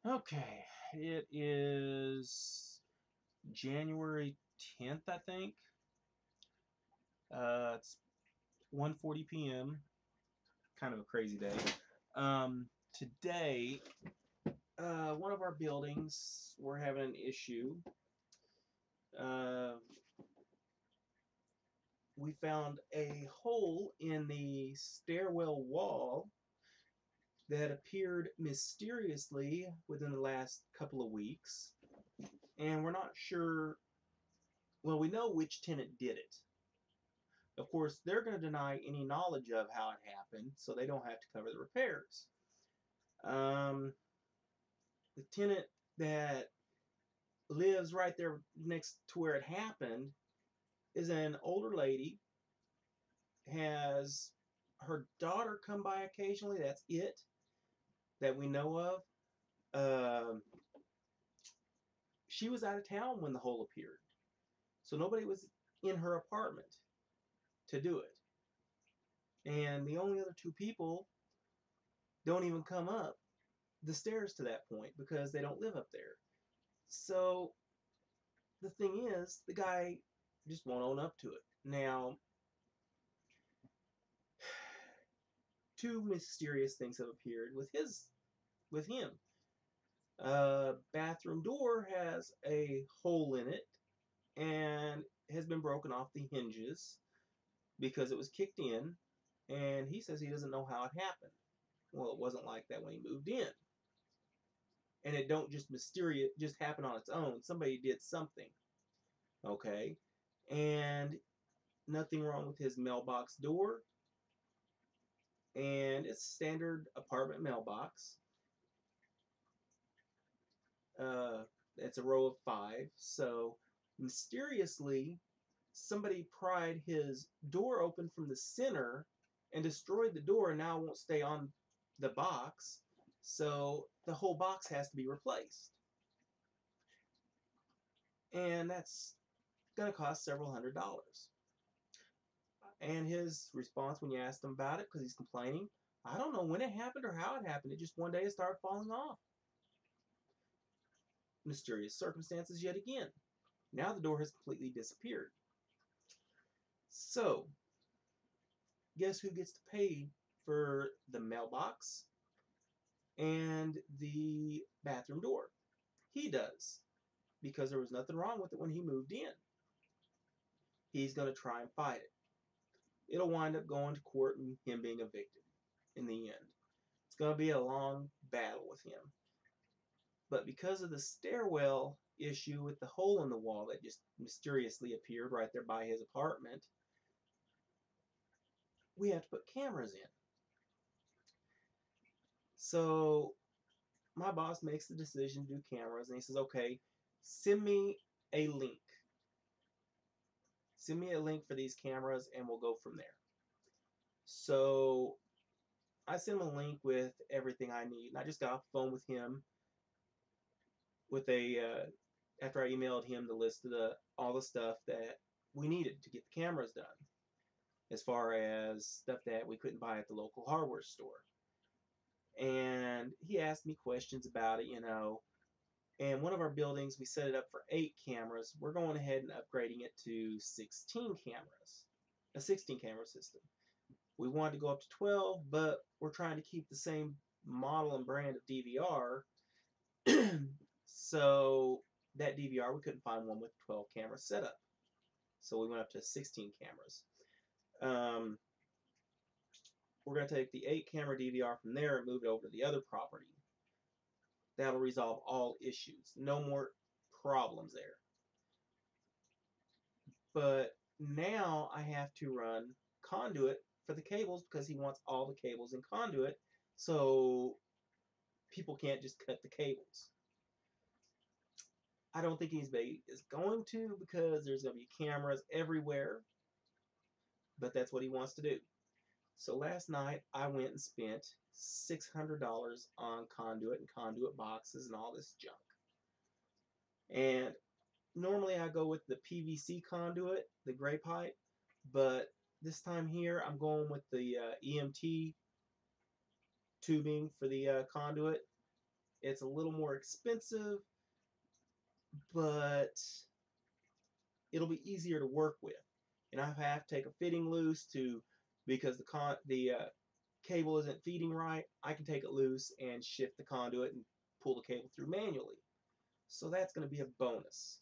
Okay, it is January 10th, I think. It's 1:40 p.m. Kind of a crazy day. Today, one of our buildings, we're having an issue. Uh, we found a hole in the stairwell wall that appeared mysteriously within the last couple of weeks, and we're not sure. Well, we know which tenant did it. Of course, they're going to deny any knowledge of how it happened, so they don't have to cover the repairs. Um, the tenant that lives right there next to where it happened is an older lady, has her daughter come by occasionally. That's it that we know of. Um, she was out of town when the hole appeared, so nobody was in her apartment to do it. And the only other two people don't even come up the stairs to that point because they don't live up there. So the thing is, the guy just won't own up to it. Now, two mysterious things have appeared with him. Bathroom door has a hole in it and has been broken off the hinges because it was kicked in, and he says he doesn't know how it happened. Well, it wasn't like that when he moved in. And it don't just mysterious just happen on its own. Somebody did something. Okay? And nothing wrong with his mailbox door, and it's a standard apartment mailbox. Uh, it's a row of 5. So mysteriously, somebody pried his door open from the center and destroyed the door, and now it won't stay on the box. So the whole box has to be replaced, and that's going to cost several $100s. And his response when you asked him about it, because he's complaining, I don't know when it happened or how it happened. It just one day it started falling off. Mysterious circumstances yet again. Now the door has completely disappeared. So, guess who gets to pay for the mailbox and the bathroom door? He does, because there was nothing wrong with it when he moved in. He's going to try and fight it. It'll wind up going to court and him being evicted in the end. It's going to be a long battle with him. But because of the stairwell issue with the hole in the wall that just mysteriously appeared right there by his apartment, we have to put cameras in. So my boss makes the decision to do cameras, and he says, okay, send me a link. Send me a link for these cameras, and we'll go from there. So I sent him a link with everything I need, and I just got off the phone with him with after I emailed him the list of all the stuff that we needed to get the cameras done, as far as stuff that we couldn't buy at the local hardware store. And he asked me questions about it, And one of our buildings, we set it up for 8 cameras. We're going ahead and upgrading it to 16 cameras, a 16 camera system. We wanted to go up to 12, but we're trying to keep the same model and brand of DVR. So that DVR, we couldn't find one with 12 camera setup. So we went up to 16 cameras. We're going to take the 8 camera DVR from there and move it over to the other property. That'll resolve all issues. No more problems there. But now I have to run conduit for the cables because he wants all the cables in conduit, so people can't just cut the cables. I don't think anybody is going to, because there's going to be cameras everywhere, but that's what he wants to do. So last night I went and spent $600 on conduit and conduit boxes and all this junk. And normally I go with the PVC conduit, the gray pipe, but this time here I'm going with the EMT tubing for the conduit. It's a little more expensive, but it'll be easier to work with. And I have to take a fitting loose because the cable isn't feeding right. I can take it loose and shift the conduit and pull the cable through manually. So that's going to be a bonus.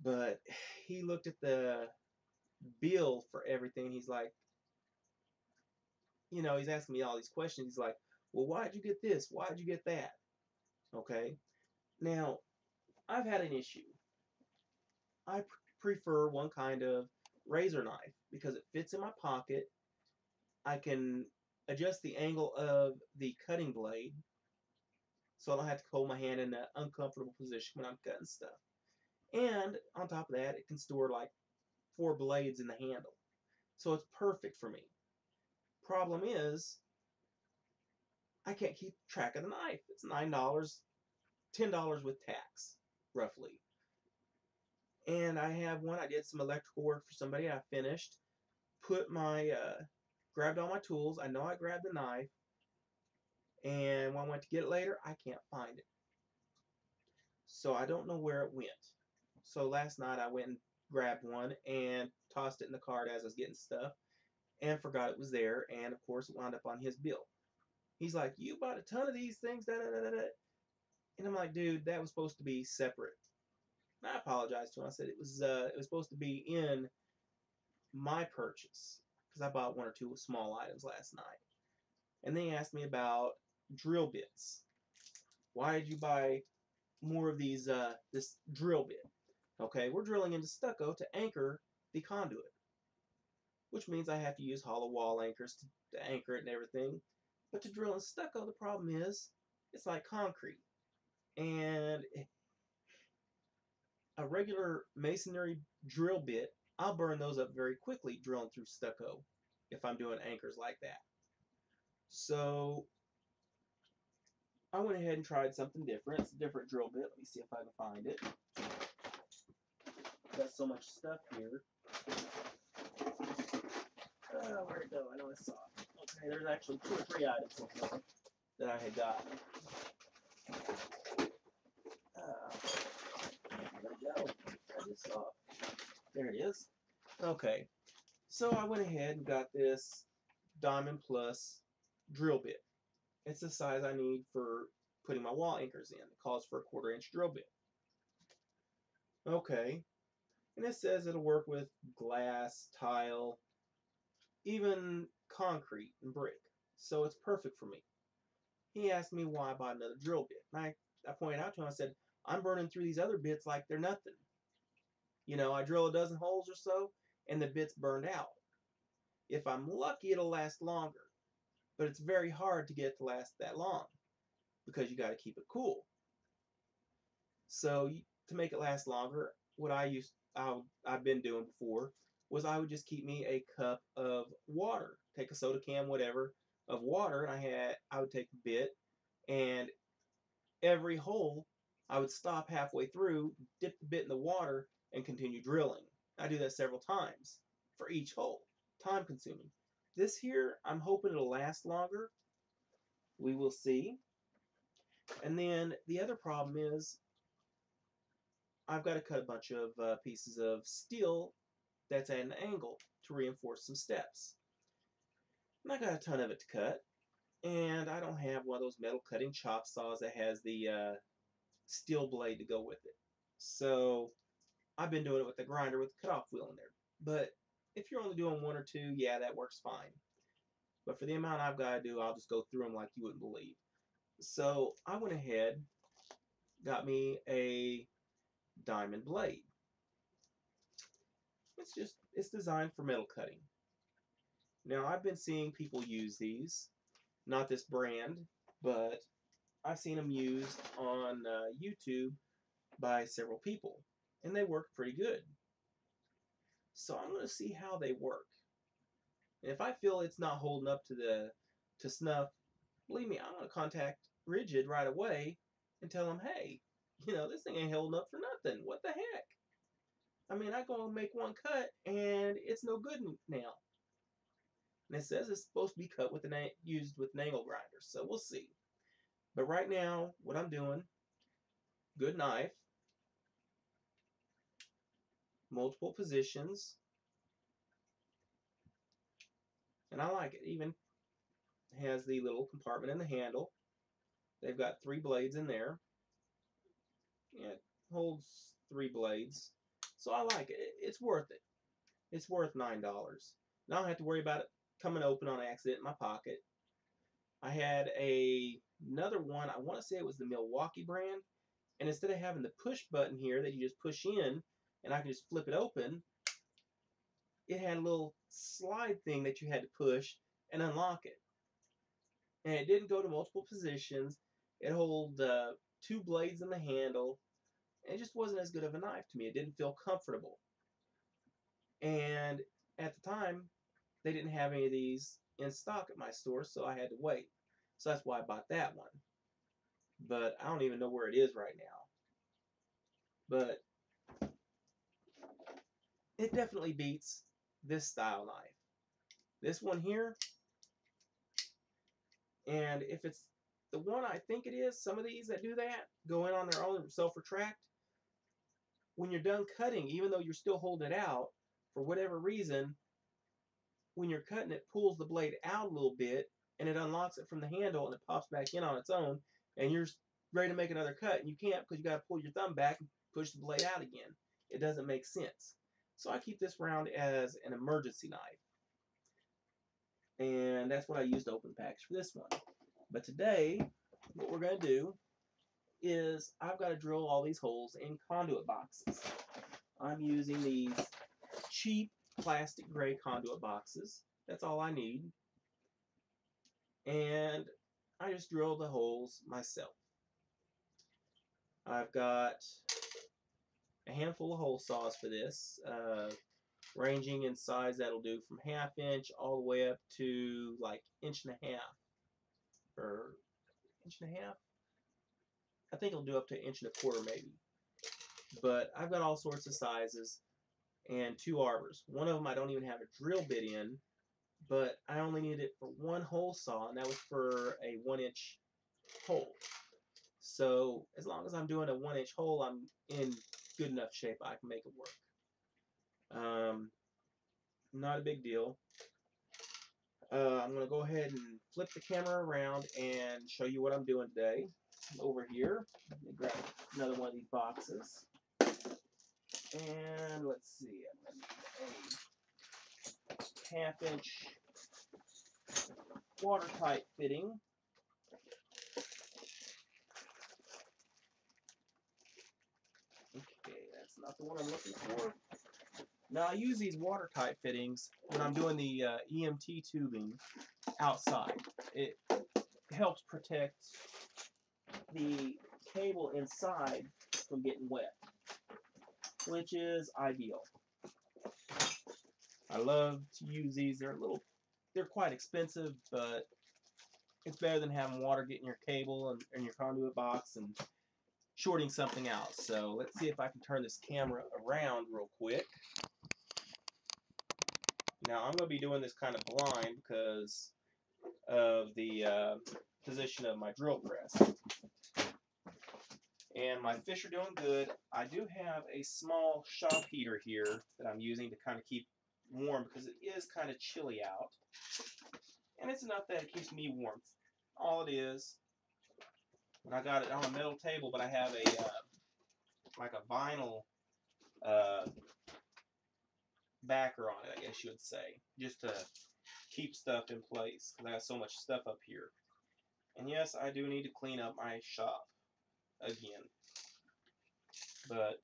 But he looked at the bill for everything. He's like, he's asking me all these questions. He's like, well, why'd you get this? Why'd you get that? Okay. Now, I've had an issue. I prefer one kind of razor knife because it fits in my pocket. I can adjust the angle of the cutting blade so I don't have to hold my hand in an uncomfortable position when I'm cutting stuff. And on top of that, it can store like 4 blades in the handle. So it's perfect for me. Problem is, I can't keep track of the knife. It's $9, $10 with tax, roughly. And I have one. I did some electrical work for somebody. I finished. Grabbed all my tools. I know I grabbed the knife. And when I went to get it later, I can't find it. So I don't know where it went. So last night I went and grabbed one and tossed it in the cart as I was getting stuff and forgot it was there. And of course, it wound up on his bill. He's like, you bought a ton of these things, da da da da. And I'm like, dude, that was supposed to be separate. And I apologized to him. I said it was supposed to be in my purchase because I bought 1 or 2 small items last night. And then he asked me about drill bits. Why did you buy more of these this drill bit? Okay, we're drilling into stucco to anchor the conduit, which means I have to use hollow wall anchors to anchor it and everything. But to drill in stucco, the problem is it's like concrete. And a regular masonry drill bit, I'll burn those up very quickly drilling through stucco if I'm doing anchors like that. So I went ahead and tried something different. It's a different drill bit. Let me see if I can find it. Got so much stuff here. Where'd it go? I know I saw it. Okay, there's actually 2 or 3 items in here that I had gotten. Where'd it go? I just saw it. There it is. Okay, so I went ahead and got this Diamond Plus drill bit. It's the size I need for putting my wall anchors in. It calls for a 1/4 inch drill bit. Okay, and it says it'll work with glass, tile, even concrete and brick. So it's perfect for me. He asked me why I bought another drill bit. And I pointed out to him, I said, I'm burning through these other bits like they're nothing. I drill a dozen holes or so, and the bit's burned out. If I'm lucky, it'll last longer. But it's very hard to get it to last that long because you got to keep it cool. So to make it last longer, what I've been doing before was I would just keep me a cup of water, take a soda can, whatever, of water, and I would take the bit, and every hole I would stop halfway through, dip the bit in the water, and continue drilling. I do that several times for each hole. Time consuming. This here, I'm hoping it'll last longer. We will see. And then the other problem is I've got to cut a bunch of pieces of steel that's at an angle to reinforce some steps. And I got a ton of it to cut. And I don't have one of those metal cutting chop saws that has the steel blade to go with it. So I've been doing it with the grinder with the cutoff wheel in there. But if you're only doing 1 or 2, yeah, that works fine. But for the amount I've got to do, I'll just go through them like you wouldn't believe. So I went ahead, got me a diamond blade. It's designed for metal cutting. Now I've been seeing people use these, not this brand, but I've seen them used on YouTube by several people, and they work pretty good. So I'm going to see how they work. And if I feel it's not holding up to snuff, believe me, I'm going to contact Ridgid right away and tell them, hey, this thing ain't holding up for nothing. What the heck? I mean, I go and make one cut, and it's no good now. And it says it's supposed to be cut used with an angle grinder, so we'll see. But right now, what I'm doing, good knife, multiple positions, and I like it. Even has the little compartment in the handle. They've got 3 blades in there. It holds 3 blades. So I like it. It's worth it. It's worth $9. Now I don't have to worry about it coming open on accident in my pocket. I had another one, I want to say it was the Milwaukee brand, and instead of having the push button here that you just push in and I can just flip it open, it had a little slide thing that you had to push and unlock it. And it didn't go to multiple positions. It held 2 blades in the handle. And it just wasn't as good of a knife to me. It didn't feel comfortable. And at the time, they didn't have any of these in stock at my store, so I had to wait. So that's why I bought that one. But I don't even know where it is right now. But it definitely beats this style knife. This one here, and if it's the one I think it is, some of these that do that go in on their own self-retract. When you're done cutting, even though you're still holding it out, for whatever reason, when you're cutting, it pulls the blade out a little bit, and it unlocks it from the handle, and it pops back in on its own, and you're ready to make another cut, and you can't because you got to pull your thumb back and push the blade out again. It doesn't make sense. So I keep this around as an emergency knife. And that's what I used to open the package for this one. But today, what we're going to do is I've got to drill all these holes in conduit boxes. I'm using these cheap plastic gray conduit boxes. That's all I need. And I just drill the holes myself. I've got a handful of hole saws for this, ranging in size. That'll do from 1/2 inch all the way up to like 1.5 inches, or 1.5 inches. I think it'll do up to 1.25 inches maybe. But I've got all sorts of sizes and 2 arbors. One of them I don't even have a drill bit in, but I only needed it for 1 hole saw, and that was for a 1-inch hole. So as long as I'm doing a 1-inch hole, I'm in good enough shape I can make it work. Not a big deal. I'm going to go ahead and flip the camera around and show you what I'm doing today. Over here, let me grab another one of these boxes. And let's see, I'm going to need a 1/2 inch watertight fitting. Okay, that's not the one I'm looking for. Now, I use these watertight fittings when I'm doing the EMT tubing outside. It helps protect the cable inside from getting wet, which is ideal. I love to use these. They're quite expensive, but it's better than having water get in your cable and your conduit box and shorting something out. So let's see if I can turn this camera around real quick. Now I'm going to be doing this kind of blind because of the position of my drill press. And my fish are doing good. I do have a small shop heater here that I'm using to kind of keep warm because it is kind of chilly out. And it's enough that it keeps me warm. All it is. And I got it on a metal table, but I have a like a vinyl backer on it, I guess you would say, just to keep stuff in place because I have so much stuff up here. And yes, I do need to clean up my shop again. But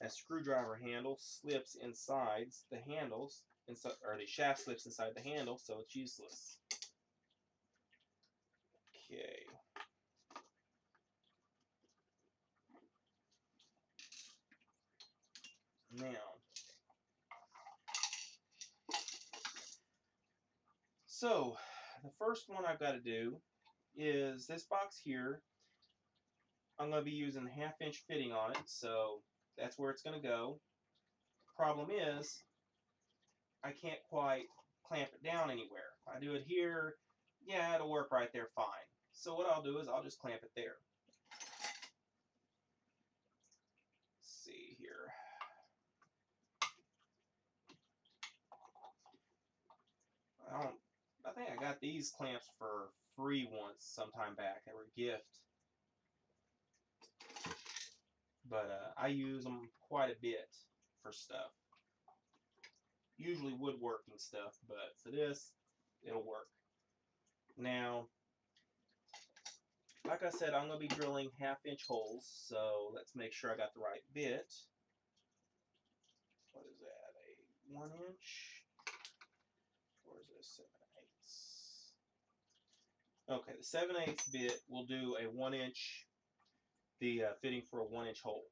that screwdriver handle slips inside the handles, or the shaft slips inside the handle, so it's useless. Okay. Now, so the first one I've got to do is this box here. I'm going to be using 1/2 inch fitting on it, so that's where it's going to go. Problem is, I can't quite clamp it down anywhere. If I do it here, Yeah, it'll work right there fine. So what I'll do is I'll just clamp it there. Let's see here. I think I got these clamps for free once sometime back. They were a gift. But I use them quite a bit for stuff. Usually woodworking stuff, but for this, it'll work. Now, like I said, I'm going to be drilling 1/2-inch holes, so let's make sure I got the right bit. What is that, a 1-inch? Or is it a 7/8? Okay, the 7/8 bit will do a 1-inch, the fitting for a 1-inch hole.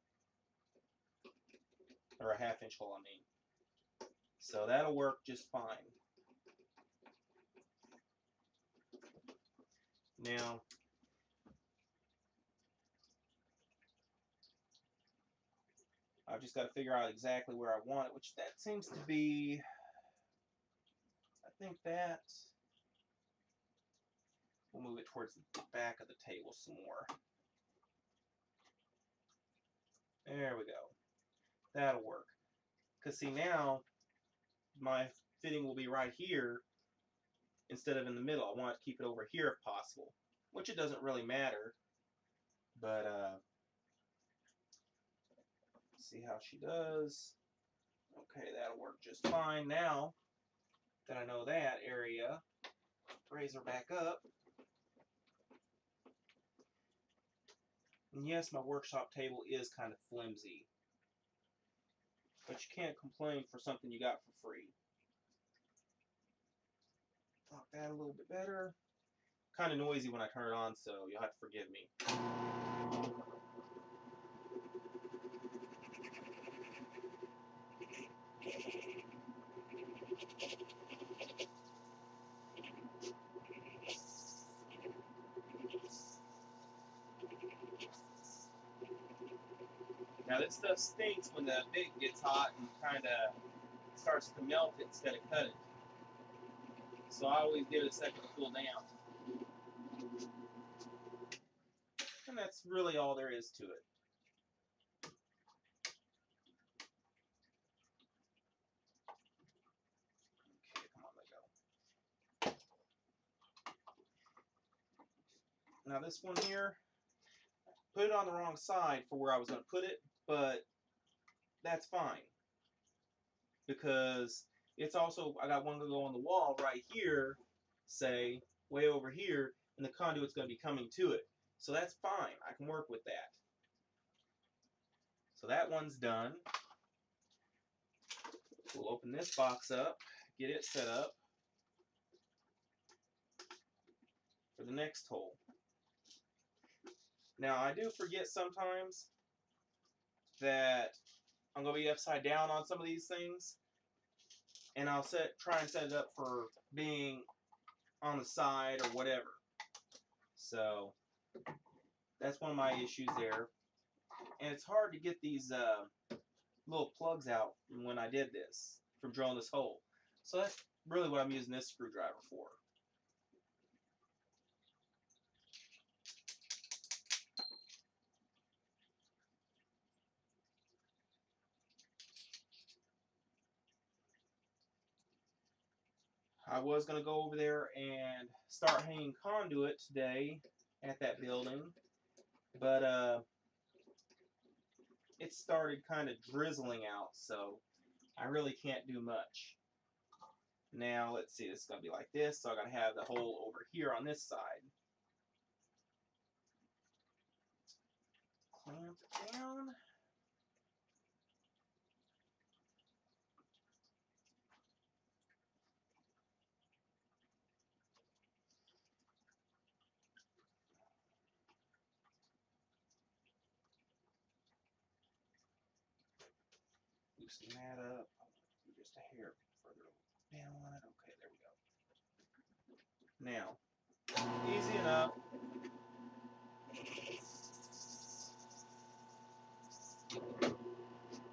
Or a 1/2-inch hole, I mean. So that'll work just fine. Now, I've just got to figure out exactly where I want it, which that seems to be, I think that, we'll move it towards the back of the table some more. There we go. That'll work. Because see, now my fitting will be right here instead of in the middle. I want to keep it over here if possible, which it doesn't really matter. But see how she does. Okay, that'll work just fine. Now that I know that area, raise her back up. And yes, my workshop table is kind of flimsy, but you can't complain for something you got for free. Lock that a little bit better. Kind of noisy when I turn it on, so you'll have to forgive me. Now this stuff stinks when the bit gets hot and kind of starts to melt it instead of cut it. So I always give it a second to cool down. And that's really all there is to it. Okay, come on, let go. Now this one here, put it on the wrong side for where I was going to put it, but that's fine. Because it's also, I got one going to go on the wall right here, say, way over here, and the conduit's going to be coming to it. So that's fine. I can work with that. So that one's done. We'll open this box up, get it set up for the next hole. Now, I do forget sometimes that I'm going to be upside down on some of these things, and I'll try and set it up for being on the side or whatever. So that's one of my issues there. And it's hard to get these little plugs out when I did this from drilling this hole. So that's really what I'm using this screwdriver for. I was going to go over there and start hanging conduit today at that building, but it started kind of drizzling out, so I really can't do much. Now, let's see, this is going to be like this, so I got to have the hole over here on this side. Clamp it down. Loosen that up. Just a hair further down on it. Okay, there we go. Now, easy enough.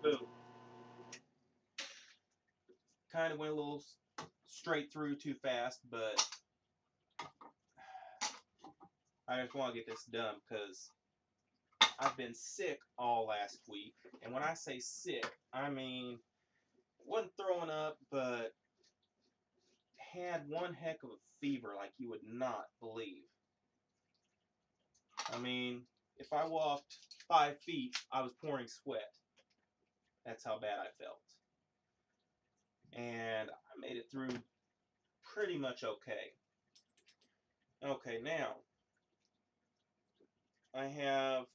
Boom. Kind of went a little straight through too fast, but I just want to get this done because I've been sick all last week. And when I say sick, I mean, wasn't throwing up, but had one heck of a fever like you would not believe. I mean, if I walked 5 feet, I was pouring sweat. That's how bad I felt. And I made it through pretty much okay. Okay, now, I have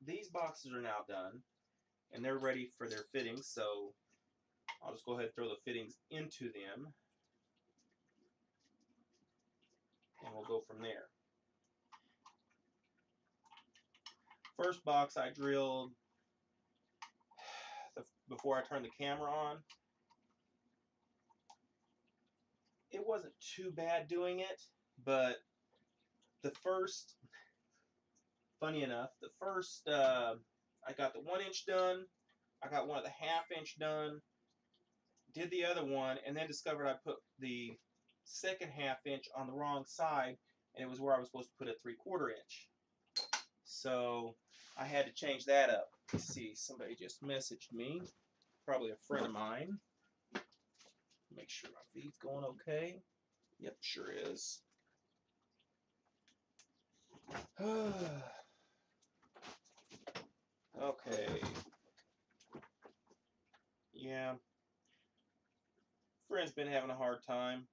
these boxes are now done, and they're ready for their fittings, so I'll just go ahead and throw the fittings into them, and we'll go from there. First box I drilled before I turned the camera on. It wasn't too bad doing it, but the first, funny enough, the first, I got the 1-inch done, I got one of the 1/2-inch done, did the other one, and then discovered I put the second 1/2-inch on the wrong side, and it was where I was supposed to put a 3/4 inch. So I had to change that up. Let's see, somebody just messaged me, probably a friend of mine. Make sure my feed's going okay. Yep, sure is. Okay. Yeah. Friend's been having a hard time.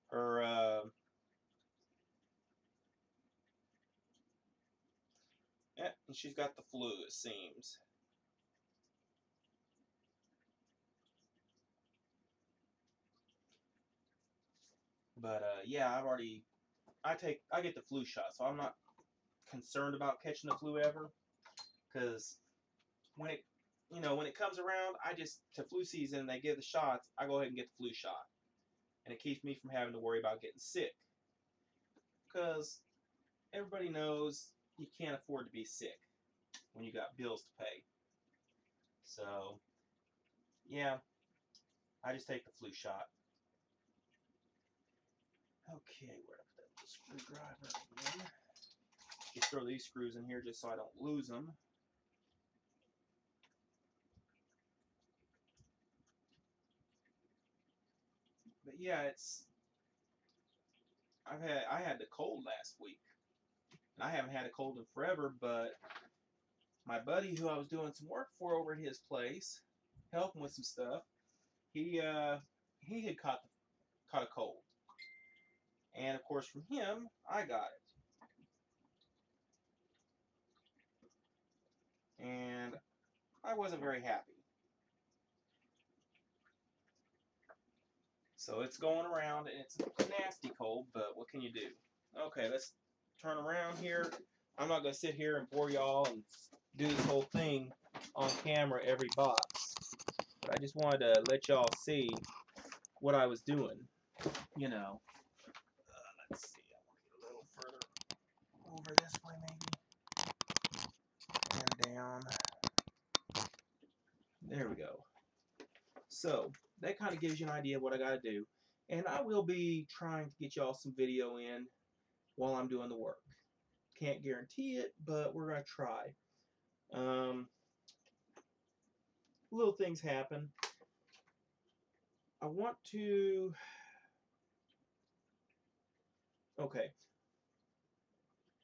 Her, and she's got the flu, it seems. But, yeah, I get the flu shot, so I'm not concerned about catching the flu ever, because when it comes around, to flu season, they give the shots, I go ahead and get the flu shot, and it keeps me from having to worry about getting sick, because everybody knows you can't afford to be sick when you got bills to pay. So, yeah, I just take the flu shot. Okay, where did I put that screwdriver again? Just throw these screws in here just so I don't lose them. But yeah, I had the cold last week. And I haven't had a cold in forever, but my buddy who I was doing some work for over at his place, helping with some stuff, he had caught a cold. And of course from him, I got it. And I wasn't very happy. So it's going around, and it's a nasty cold, but what can you do? Okay, let's turn around here. I'm not going to sit here and bore y'all and do this whole thing on camera every box. But I just wanted to let y'all see what I was doing. You know. Let's see, I want to get a little further over this way maybe. And down. There we go. So, that kind of gives you an idea of what I got to do. And I will be trying to get y'all some video in while I'm doing the work. Can't guarantee it, but we're going to try. Little things happen. I want to... Okay.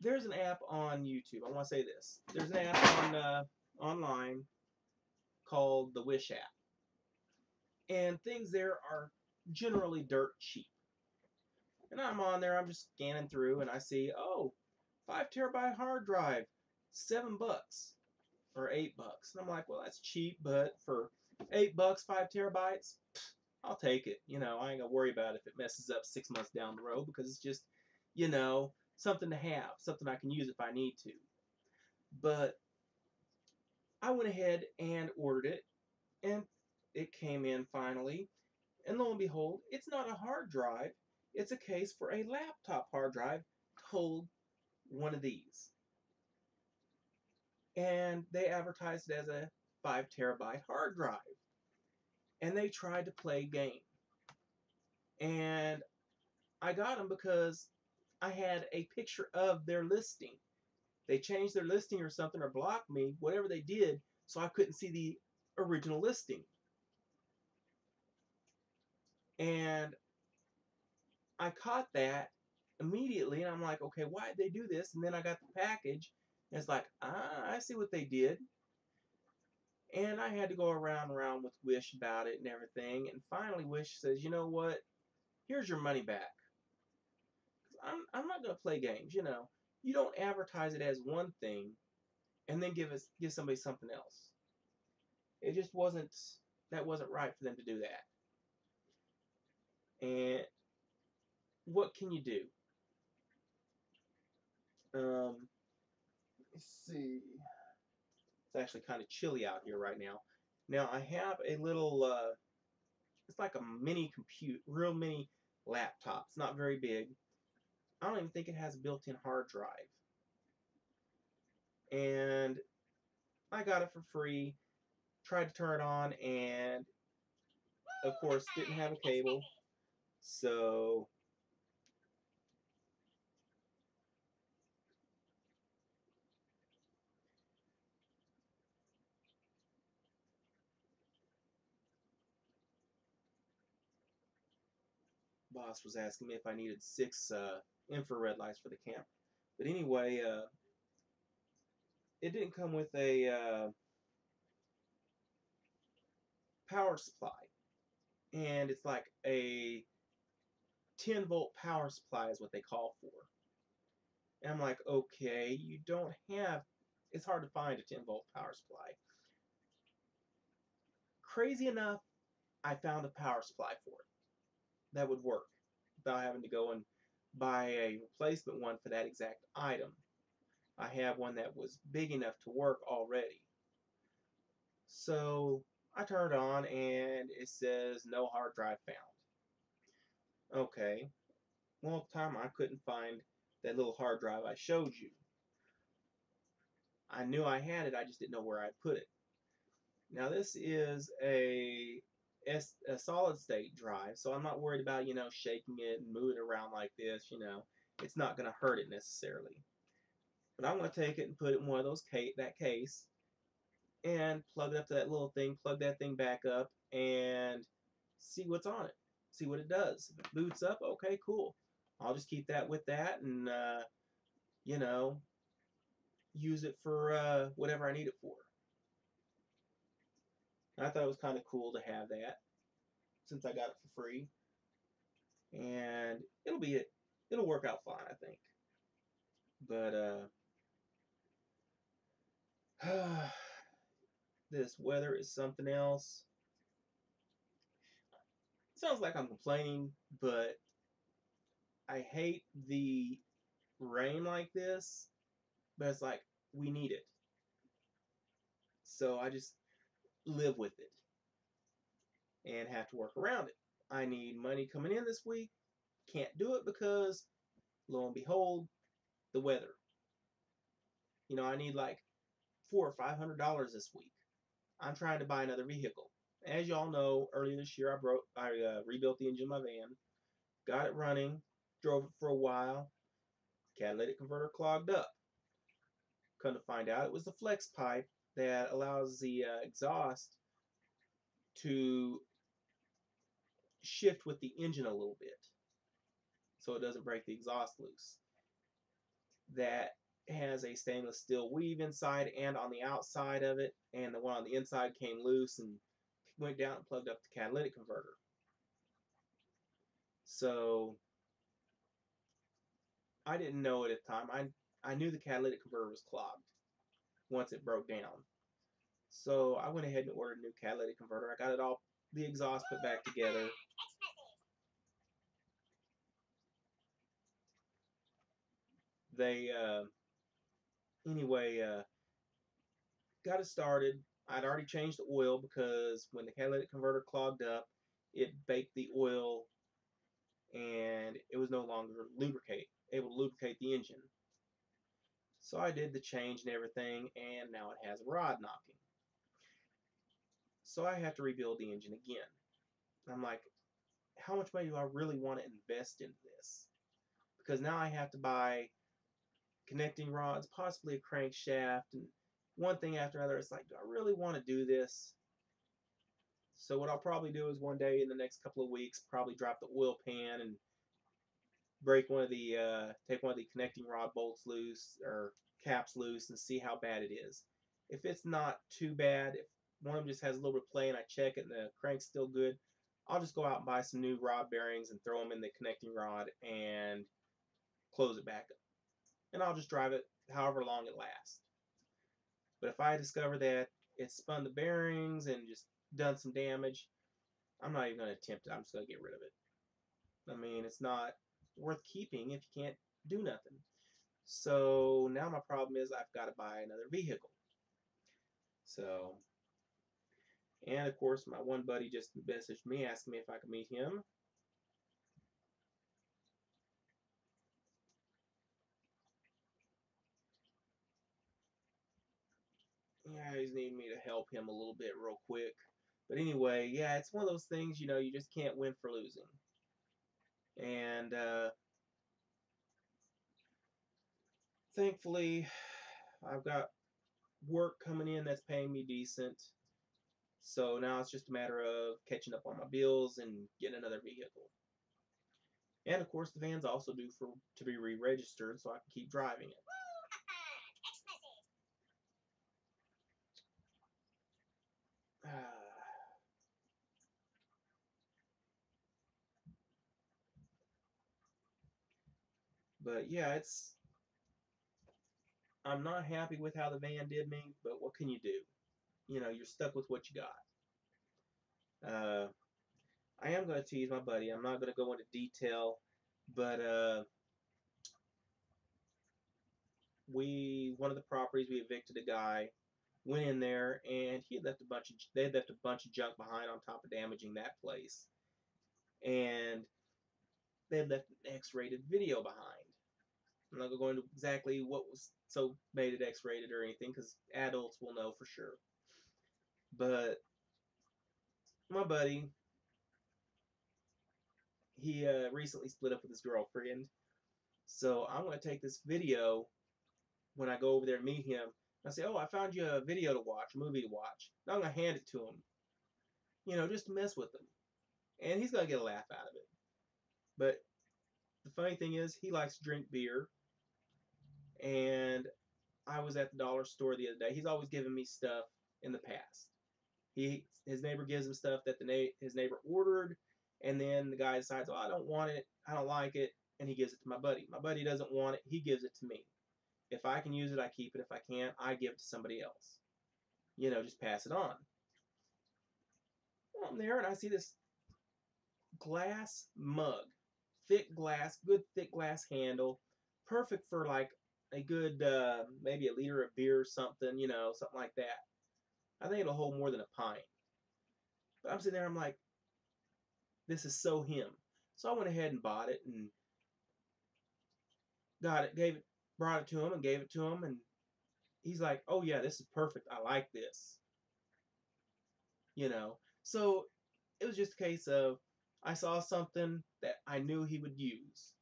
There's an app on YouTube. I want to say this. There's an app on online called the Wish app. And things there are generally dirt cheap. And I'm on there, I'm just scanning through, and I see, oh, 5 terabyte hard drive, $7 or $8. And I'm like, well, that's cheap, but for $8, 5 terabytes, I'll take it. You know, I ain't gonna worry about it if it messes up 6 months down the road, because it's just, you know, something to have, something I can use if I need to. But I went ahead and ordered it, and it came in finally. And lo and behold, it's not a hard drive. It's a case for a laptop hard drive to hold one of these. And they advertised it as a 5 terabyte hard drive. And they tried to play game. And I got them because I had a picture of their listing. They changed their listing or something or blocked me, whatever they did, so I couldn't see the original listing. And I caught that immediately, and I'm like, okay, why did they do this? And then I got the package, and it's like, I see what they did. And I had to go around and around with Wish about it and everything. And finally, Wish says, you know what? Here's your money back. I'm not going to play games, you know. You don't advertise it as one thing and then give somebody something else. It just wasn't, that wasn't right for them to do that. And what can you do? Let's see. It's actually kind of chilly out here right now. Now I have a little, it's like a mini real mini laptop. It's not very big. I don't even think it has a built-in hard drive. And I got it for free. Tried to turn it on, and of course didn't have a cable. So boss was asking me if I needed 6 infrared lights for the camera. But anyway, it didn't come with a power supply. And it's like a 10-volt power supply is what they call for. And I'm like, okay, you don't have, it's hard to find a 10-volt power supply. Crazy enough, I found a power supply for it that would work without having to go and buy a replacement one for that exact item. I have one that was big enough to work already. So I turned it on and it says no hard drive found. Okay. Well, at the time I couldn't find that little hard drive I showed you. I knew I had it, I just didn't know where I'd put it. Now this is a solid state drive, so I'm not worried about, you know, shaking it and moving it around like this, you know. It's not going to hurt it necessarily. But I'm going to take it and put it in one of those that case and plug it up to that little thing, plug that thing back up, and see what's on it. See what it does. If it boots up, okay, cool. I'll just keep that with that and, you know, use it for whatever I need it for. I thought it was kind of cool to have that since I got it for free. And it'll work out fine, I think. But this weather is something else. Sounds like I'm complaining, but I hate the rain like this, but it's like we need it. So I just live with it and have to work around it. I need money coming in this week. Can't do it because, lo and behold, the weather. You know, I need like $400 or $500 this week. I'm trying to buy another vehicle. As y'all know, earlier this year I rebuilt the engine of my van, got it running, drove it for a while, catalytic converter clogged up. Come to find out, it was the flex pipe that allows the exhaust to shift with the engine a little bit so it doesn't break the exhaust loose. That has a stainless steel weave inside and on the outside of it, and the one on the inside came loose and went down and plugged up the catalytic converter. So I didn't know it at the time. I knew the catalytic converter was clogged once it broke down. So I went ahead and ordered a new catalytic converter. I got it all, the exhaust put back together. They, anyway, got it started. I'd already changed the oil because when the catalytic converter clogged up, it baked the oil and it was no longer able to lubricate the engine. So I did the change and everything, and now it has rod knocking. So I have to rebuild the engine again. I'm like, how much money do I really want to invest into this? Because now I have to buy connecting rods, possibly a crankshaft, and one thing after another. It's like, do I really want to do this? So what I'll probably do is one day in the next couple of weeks, probably drop the oil pan and break one of the take one of the connecting rod bolts loose or caps loose and see how bad it is. If it's not too bad, if one of them just has a little bit of play and I check it and the crank's still good, I'll just go out and buy some new rod bearings and throw them in the connecting rod and close it back up. And I'll just drive it however long it lasts. But if I discover that it's spun the bearings and just done some damage, I'm not even going to attempt it. I'm just going to get rid of it. I mean, it's not worth keeping if you can't do nothing. So now my problem is I've got to buy another vehicle. So, and of course my one buddy just messaged me asking me if I could meet him. Yeah, he's needing me to help him a little bit real quick. But anyway, yeah, it's one of those things, you know, you just can't win for losing. And thankfully, I've got work coming in that's paying me decent. So now it's just a matter of catching up on my bills and getting another vehicle. And of course, the van's also due to be re-registered so I can keep driving it. But yeah, I'm not happy with how the van did me, but what can you do? You know, you're stuck with what you got. I am going to tease my buddy. I'm not going to go into detail, but one of the properties we evicted a guy, went in there and they had left a bunch of junk behind on top of damaging that place, and they had left an X-rated video behind. I'm not going to go into exactly what was so made it X-rated or anything because adults will know for sure. But my buddy, he recently split up with his girlfriend, so I'm going to take this video when I go over there and meet him. I say, oh, I found you a video to watch, a movie to watch. Now I'm going to hand it to him, you know, just to mess with him. And he's going to get a laugh out of it. But the funny thing is, he likes to drink beer. And I was at the dollar store the other day. He's always given me stuff in the past. His neighbor gives him stuff that his neighbor ordered, and then the guy decides, oh, I don't want it, I don't like it, and he gives it to my buddy. My buddy doesn't want it, he gives it to me. If I can use it, I keep it. If I can't, I give it to somebody else. You know, just pass it on. Well, I'm there, and I see this glass mug. Thick glass, good thick glass handle. Perfect for like a good, maybe a liter of beer or something, you know, something like that. I think it'll hold more than a pint. But I'm sitting there, I'm like, this is so him. So I went ahead and bought it and brought it to him and gave it to him, and he's like, oh yeah, this is perfect. I like this. You know. So it was just a case of I saw something that I knew he would use.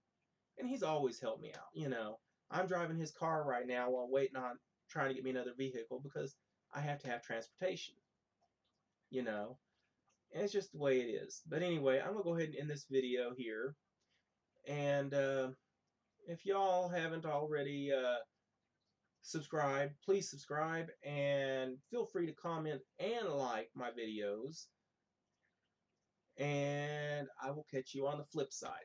And he's always helped me out, you know. I'm driving his car right now while waiting on trying to get me another vehicle because I have to have transportation. You know. And it's just the way it is. But anyway, I'm going to go ahead and end this video here. And if y'all haven't already subscribed, please subscribe. And feel free to comment and like my videos. And I will catch you on the flip side.